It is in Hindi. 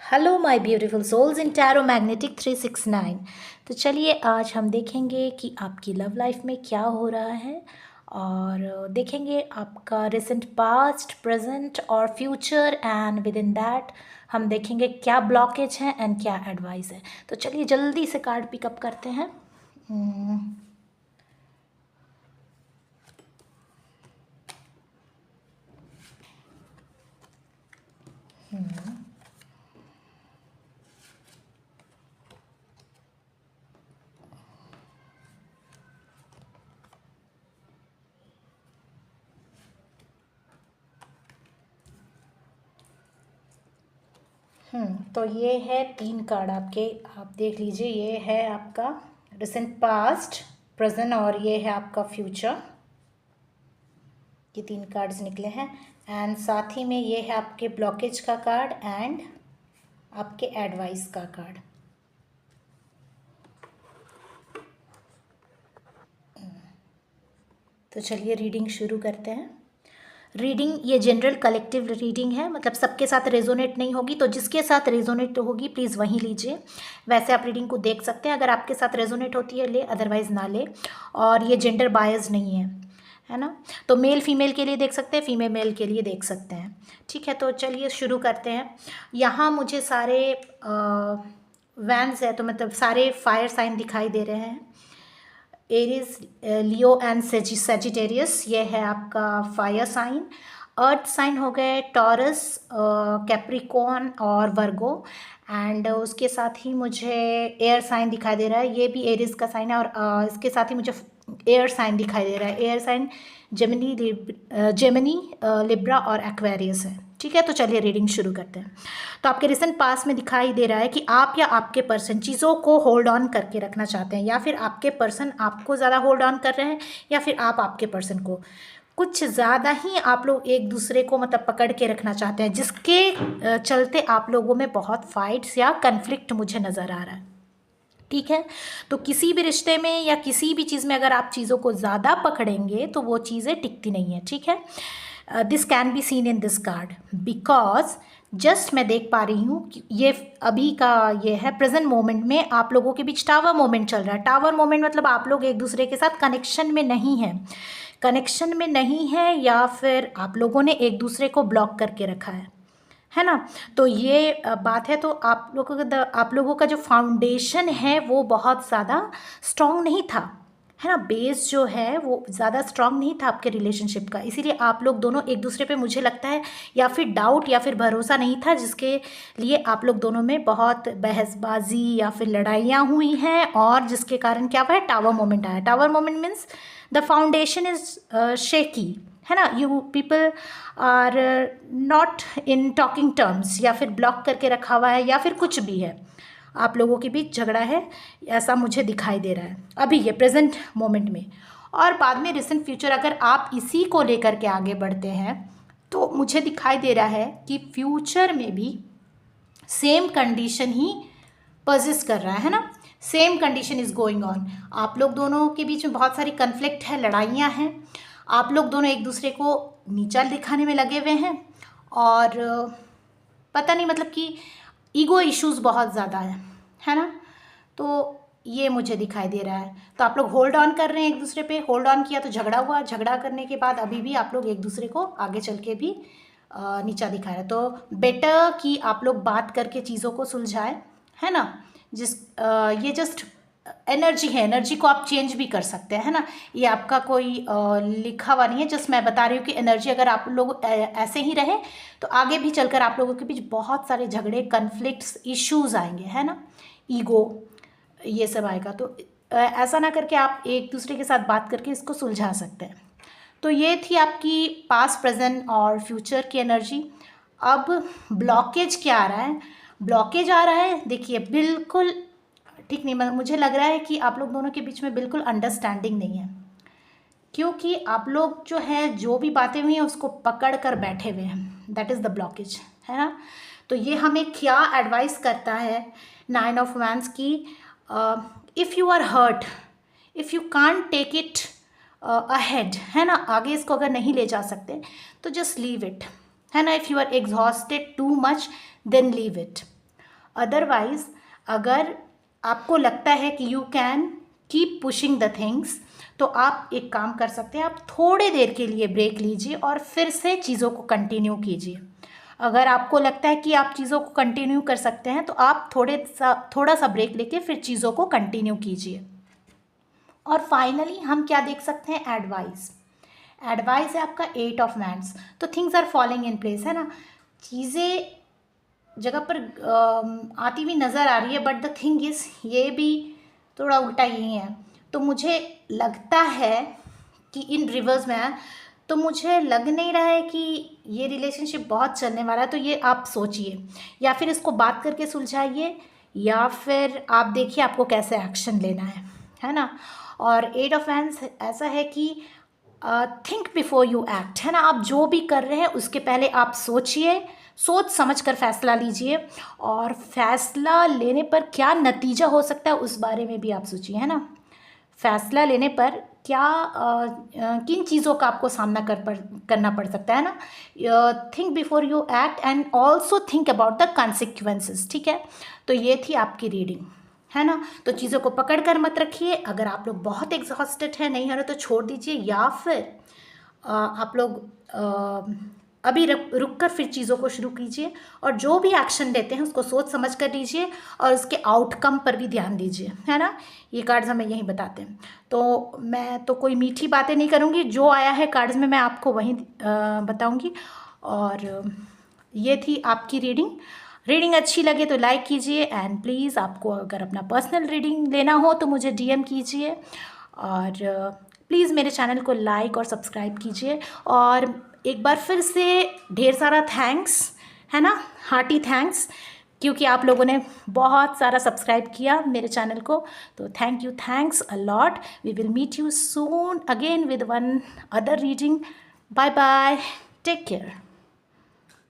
Hello my beautiful souls in tarot magnetic 369। तो चलिए आज हम देखेंगे कि आपकी लव लाइफ में क्या हो रहा है और देखेंगे आपका रिसेंट पास्ट, प्रेजेंट और future, and with in that हम देखेंगे क्या ब्लॉकेज है एंड क्या एडवाइस है। तो चलिए जल्दी से कार्ड पिकअप करते हैं। हम्म, तो ये है 3 कार्ड आपके, आप देख लीजिए। ये है आपका रिसेंट पास्ट, प्रेजेंट और ये है आपका फ्यूचर। ये 3 कार्ड्स निकले हैं एंड साथ ही में ये है आपके ब्लॉकेज का कार्ड एंड आपके एडवाइस का कार्ड। तो चलिए रीडिंग शुरू करते हैं। रीडिंग ये जनरल कलेक्टिव रीडिंग है, मतलब सबके साथ रेजोनेट नहीं होगी, तो जिसके साथ रेजोनेट होगी प्लीज़ वहीं लीजिए। वैसे आप रीडिंग को देख सकते हैं, अगर आपके साथ रेजोनेट होती है ले, अदरवाइज़ ना ले। और ये जेंडर बायस नहीं है ना, तो मेल फीमेल के लिए देख सकते हैं, फीमेल मेल के लिए देख सकते हैं। ठीक है, तो चलिए शुरू करते हैं। यहाँ मुझे सारे वैन्स है, तो मतलब सारे फायर साइन दिखाई दे रहे हैं। एरीज, लियो एंड सेजिटेरियस, ये है आपका फायर साइन। अर्थ साइन हो गए टॉरस, कैप्रिकॉर्न और वर्गो। एंड उसके साथ ही मुझे एयर साइन दिखाई दे रहा है, ये भी एरीज का साइन है। और इसके साथ ही मुझे एयर साइन दिखाई दे रहा है। एयर साइन जेमिनी, लिब्रा और एक्वेरियस है। ठीक है, तो चलिए रीडिंग शुरू करते हैं। तो आपके रिसेंट पास में दिखाई दे रहा है कि आप या आपके पर्सन चीज़ों को होल्ड ऑन करके रखना चाहते हैं, या फिर आपके पर्सन आपको ज़्यादा होल्ड ऑन कर रहे हैं, या फिर आप आपके पर्सन को कुछ ज़्यादा ही आप लोग एक दूसरे को मतलब पकड़ के रखना चाहते हैं, जिसके चलते आप लोगों में बहुत फाइट्स या कन्फ्लिक्ट मुझे नज़र आ रहा है। ठीक है, तो किसी भी रिश्ते में या किसी भी चीज़ में अगर आप चीज़ों को ज़्यादा पकड़ेंगे तो वो चीज़ें टिकती नहीं है। ठीक है, this can be seen in this card because just मैं देख पा रही हूँ कि ये अभी का ये है प्रेजेंट मोमेंट में आप लोगों के बीच टावर मोमेंट चल रहा है। टावर मोमेंट मतलब आप लोग एक दूसरे के साथ कनेक्शन में नहीं हैं, कनेक्शन में नहीं है, या फिर आप लोगों ने एक दूसरे को ब्लॉक करके रखा है ना। तो ये बात है। तो आप लोगों का जो फाउंडेशन है वो बहुत ज़्यादा स्ट्रॉन्ग नहीं था, है ना। बेस जो है वो ज़्यादा स्ट्रांग नहीं था आपके रिलेशनशिप का, इसीलिए आप लोग दोनों एक दूसरे पे मुझे लगता है या फिर डाउट या फिर भरोसा नहीं था, जिसके लिए आप लोग दोनों में बहुत बहसबाजी या फिर लड़ाइयाँ हुई हैं, और जिसके कारण क्या हुआ है, टावर मोमेंट आया। Tower moment means the foundation is shaky, है ना। You people are not in talking terms, या फिर ब्लॉक करके रखा हुआ है, या फिर कुछ भी है, आप लोगों के बीच झगड़ा है, ऐसा मुझे दिखाई दे रहा है अभी ये प्रेजेंट मोमेंट में। और बाद में रिसेंट फ्यूचर अगर आप इसी को लेकर के आगे बढ़ते हैं तो मुझे दिखाई दे रहा है कि फ्यूचर में भी सेम कंडीशन ही पर्जिस्ट कर रहा है ना। Same condition is going on. आप लोग दोनों के बीच में बहुत सारी कन्फ्लिक्ट है, लड़ाइयाँ हैं, आप लोग दोनों एक दूसरे को नीचा दिखाने में लगे हुए हैं, और पता नहीं मतलब कि ईगो इश्यूज बहुत ज़्यादा है ना। तो ये मुझे दिखाई दे रहा है। तो आप लोग होल्ड ऑन कर रहे हैं एक दूसरे पे, होल्ड ऑन किया तो झगड़ा हुआ, झगड़ा करने के बाद अभी भी आप लोग एक दूसरे को आगे चल के भी नीचा दिखा रहे हैं। तो बेटर कि आप लोग बात करके चीज़ों को सुलझाएं, है ना। ये जस्ट एनर्जी है, एनर्जी को आप चेंज भी कर सकते हैं, है ना। ये आपका कोई लिखा हुआ नहीं है, जस्ट मैं बता रही हूँ कि एनर्जी अगर आप लोग ऐसे ही रहे तो आगे भी चलकर आप लोगों के बीच बहुत सारे झगड़े, कन्फ्लिक्ट्स, इश्यूज आएंगे, है ना। ईगो ये सब आएगा, तो ऐसा ना करके आप एक दूसरे के साथ बात करके इसको सुलझा सकते हैं। तो ये थी आपकी पास्ट, प्रेजेंट और फ्यूचर की एनर्जी। अब ब्लॉकेज क्या आ रहा है? ब्लॉकेज आ रहा है, देखिए बिल्कुल ठीक नहीं, मुझे लग रहा है कि आप लोग दोनों के बीच में बिल्कुल अंडरस्टैंडिंग नहीं है, क्योंकि आप लोग जो है जो भी बातें हुई हैं उसको पकड़ कर बैठे हुए हैं। दैट इज़ द ब्लॉकेज, है ना। तो ये हमें क्या एडवाइस करता है 9 ऑफ वैंड्स की, if you are hurt, if you can't take it ahead, है ना, आगे इसको अगर नहीं ले जा सकते तो जस्ट लीव इट, है ना। If you are exhausted too much then leave it. Otherwise अगर आपको लगता है कि you can keep pushing the things, तो आप एक काम कर सकते हैं, आप थोड़े देर के लिए ब्रेक लीजिए और फिर से चीज़ों को कंटिन्यू कीजिए। अगर आपको लगता है कि आप चीज़ों को कंटिन्यू कर सकते हैं तो आप थोड़ा सा ब्रेक लेके फिर चीज़ों को कंटिन्यू कीजिए। और फाइनली हम क्या देख सकते हैं, एडवाइस। एडवाइस है आपका 8 ऑफ वैंड्स। तो things are falling in place, है ना, चीज़ें जगह पर आती हुई नज़र आ रही है, बट द थिंग इज़ ये भी थोड़ा उल्टा ही है। तो मुझे लगता है कि इन रिवर्स में है, तो मुझे लग नहीं रहा है कि ये रिलेशनशिप बहुत चलने वाला है। तो ये आप सोचिए, या फिर इसको बात करके सुलझाइए, या फिर आप देखिए आपको कैसे एक्शन लेना है ना। और 8 ऑफ वैंड्स ऐसा है कि थिंक बिफोर यू एक्ट, है ना। आप जो भी कर रहे हैं उसके पहले आप सोचिए, सोच समझ कर फैसला लीजिए, और फैसला लेने पर क्या नतीजा हो सकता है उस बारे में भी आप सोचिए, है ना। फैसला लेने पर क्या किन चीज़ों का आपको सामना करना पड़ सकता है ना। Think before you act and also think about the consequences, ठीक है। तो ये थी आपकी रीडिंग, है ना। तो चीज़ों को पकड़ कर मत रखिए। अगर आप लोग बहुत एग्जॉस्टेड है, नहीं हो रहा तो छोड़ दीजिए, या फिर आप लोग अभी रुक कर फिर चीज़ों को शुरू कीजिए, और जो भी एक्शन लेते हैं उसको सोच समझ कर लीजिए, और उसके आउटकम पर भी ध्यान दीजिए, है ना। ये कार्ड्स हमें यही बताते हैं। तो मैं तो कोई मीठी बातें नहीं करूँगी, जो आया है कार्ड्स में मैं आपको वही बताऊँगी। और ये थी आपकी रीडिंग अच्छी लगे तो लाइक कीजिए, एंड प्लीज़ आपको अगर अपना पर्सनल रीडिंग लेना हो तो मुझे DM कीजिए, और प्लीज़ मेरे चैनल को लाइक और सब्सक्राइब कीजिए। और एक बार फिर से ढेर सारा थैंक्स, है ना, हार्टी थैंक्स, क्योंकि आप लोगों ने बहुत सारा सब्सक्राइब किया मेरे चैनल को। तो thank you, thanks a lot. We will meet you soon again with one other reading. Bye bye, take care.